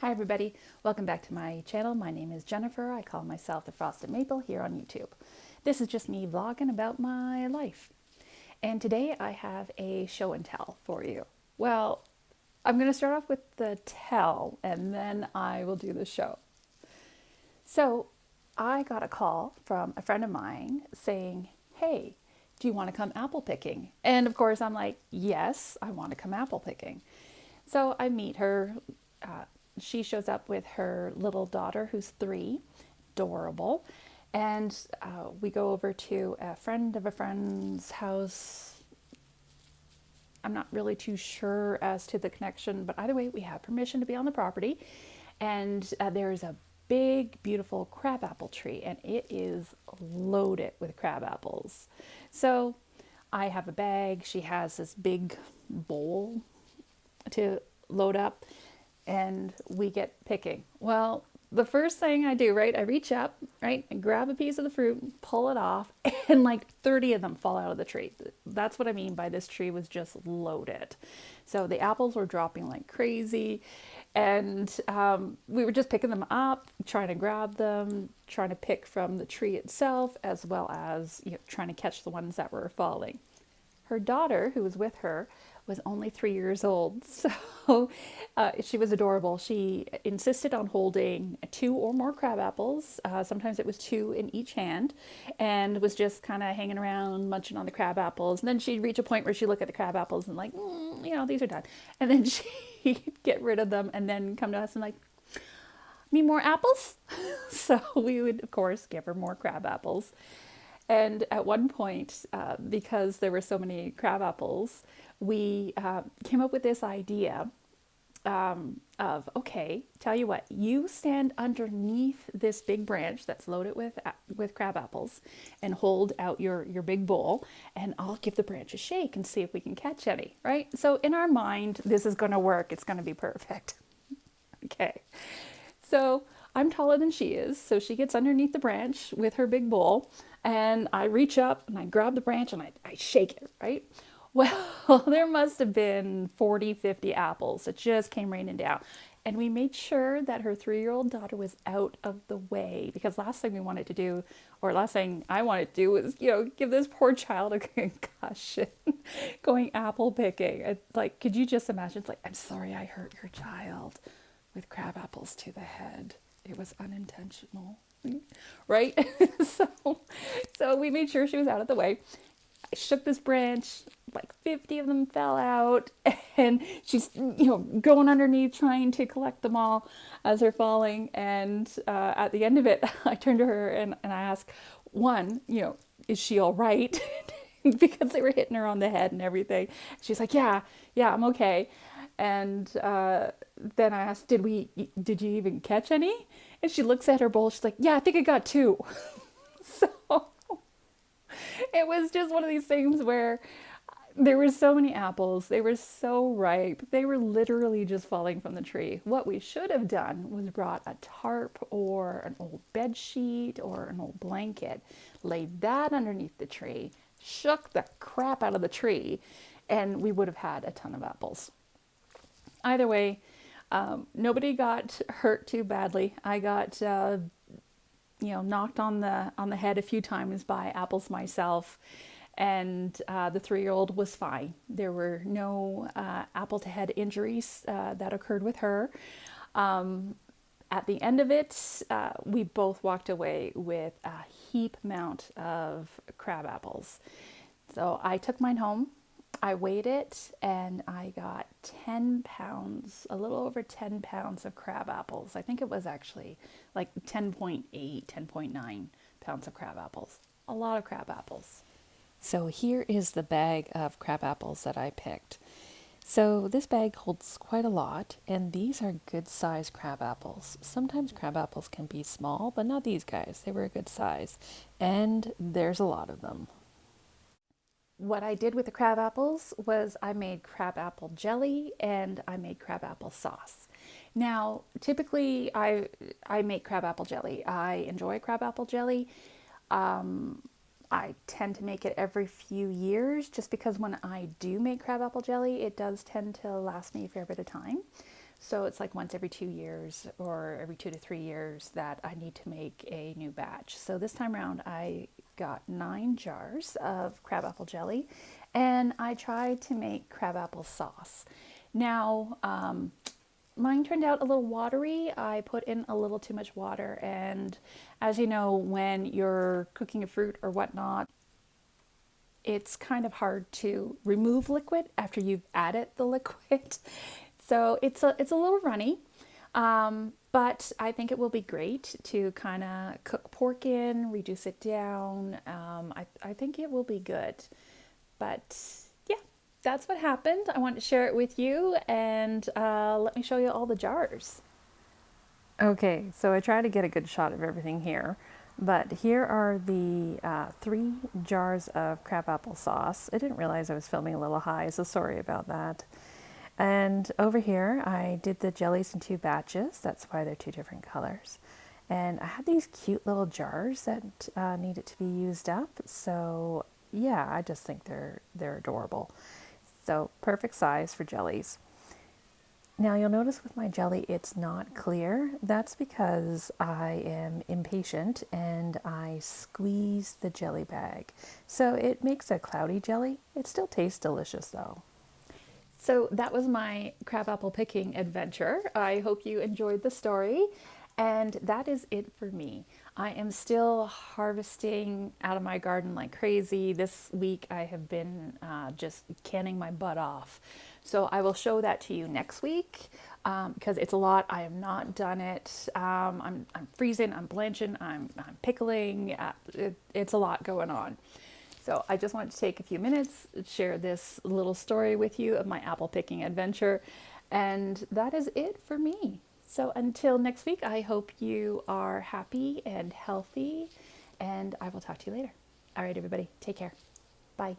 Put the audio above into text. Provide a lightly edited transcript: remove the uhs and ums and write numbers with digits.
Hi everybody, welcome back to my channel. My name is Jennifer. I call myself the Frosted Maple here on YouTube. This is just me vlogging about my life. And today I have a show and tell for you. Well, I'm going to start off with the tell and then I will do the show. So I got a call from a friend of mine saying, hey, do you want to come apple picking? And of course I'm like, yes, I want to come apple picking. So I meet her. She shows up with her little daughter who's 3, adorable. And we go over to a friend of a friend's house. I'm not really too sure as to the connection, but either way, we have permission to be on the property. And there's a big, beautiful crabapple tree, and it is loaded with crabapples. So I have a bag. She has this big bowl to load up, and we get picking. Well, the first thing I do, right, I reach up, right, and grab a piece of the fruit, pull it off, and like 30 of them fall out of the tree. That's what I mean by this tree was just loaded. So the apples were dropping like crazy, and we were just picking them up, trying to grab them, trying to pick from the tree itself, as well as trying to catch the ones that were falling. Her daughter, who was with her, was only 3 years old, so she was adorable. She insisted on holding 2 or more crab apples. Sometimes it was 2 in each hand, and was just kind of hanging around, munching on the crab apples. And then she'd reach a point where she'd look at the crab apples and like, these are done. And then she'd get rid of them and then come to us and like, need more apples? So we would, of course, give her more crab apples. And at one point, because there were so many crab apples, we came up with this idea of, okay, tell you what, you stand underneath this big branch that's loaded with crab apples and hold out your big bowl, and I'll give the branch a shake and see if we can catch any, right? So in our mind, this is going to work. It's going to be perfect. Okay. So I'm taller than she is, so she gets underneath the branch with her big bowl, and I reach up and I grab the branch and I shake it, right? Well, there must have been 40, 50 apples that just came raining down. And we made sure that her 3-year-old daughter was out of the way, because last thing I wanted to do was, give this poor child a concussion going apple picking. It's like, could you just imagine? It's like, I'm sorry I hurt your child with crab apples to the head. It was unintentional, right? So we made sure she was out of the way. I shook this branch, like 50 of them fell out, and she's, going underneath trying to collect them all as they're falling. And at the end of it, I turned to her and I asked, one, is she all right? Because they were hitting her on the head and everything. She's like, yeah, I'm okay. And then I asked, did you even catch any? And she looks at her bowl. She's like, yeah, I think I got 2. So it was just one of these things where there were so many apples. They were so ripe. They were literally just falling from the tree. What we should have done was brought a tarp or an old bed sheet or an old blanket, laid that underneath the tree, shook the crap out of the tree, and we would have had a ton of apples. Either way, nobody got hurt too badly. I got, knocked on the head a few times by apples myself, and the 3-year-old was fine. There were no apple to head injuries that occurred with her. At the end of it, we both walked away with a heap amount of crab apples. So I took mine home. I weighed it, and I got 10 pounds, a little over 10 pounds of crab apples. I think it was actually like 10.8, 10.9 pounds of crab apples. A lot of crab apples. So here is the bag of crab apples that I picked. So this bag holds quite a lot, and these are good size crab apples. Sometimes crab apples can be small, but not these guys. They were a good size, and there's a lot of them. What I did with the crab apples was I made crab apple jelly and I made crab apple sauce. Now, typically I make crab apple jelly. I enjoy crab apple jelly. I tend to make it every few years just because when I do make crab apple jelly, it does tend to last me a fair bit of time. So it's like once every 2 years or every 2 to 3 years that I need to make a new batch. So this time around I got 9 jars of crabapple jelly and I tried to make crabapple sauce. Now, mine turned out a little watery. I put in a little too much water, and as you know, when you're cooking a fruit or whatnot, it's kind of hard to remove liquid after you've added the liquid. So it's a little runny, but I think it will be great to kind of cook pork in, reduce it down. I think it will be good. But yeah, that's what happened. I wanted to share it with you, and let me show you all the jars. Okay, so I tried to get a good shot of everything here, but here are the 3 jars of crabapple sauce. I didn't realize I was filming a little high, so sorry about that. And over here, I did the jellies in 2 batches. That's why they're 2 different colors. And I had these cute little jars that needed to be used up. So yeah, I just think they're adorable. So perfect size for jellies. Now you'll notice with my jelly it's not clear. That's because I am impatient and I squeeze the jelly bag. So it makes a cloudy jelly. It still tastes delicious though. So that was my crabapple picking adventure. I hope you enjoyed the story. And that is it for me. I am still harvesting out of my garden like crazy. This week I have been just canning my butt off. So I will show that to you next week because it's a lot. I have not done it. I'm freezing, I'm blanching, I'm pickling. It's a lot going on. So I just wanted to take a few minutes, share this little story with you of my apple picking adventure. And that is it for me. So until next week, I hope you are happy and healthy, and I will talk to you later. All right, everybody, take care. Bye.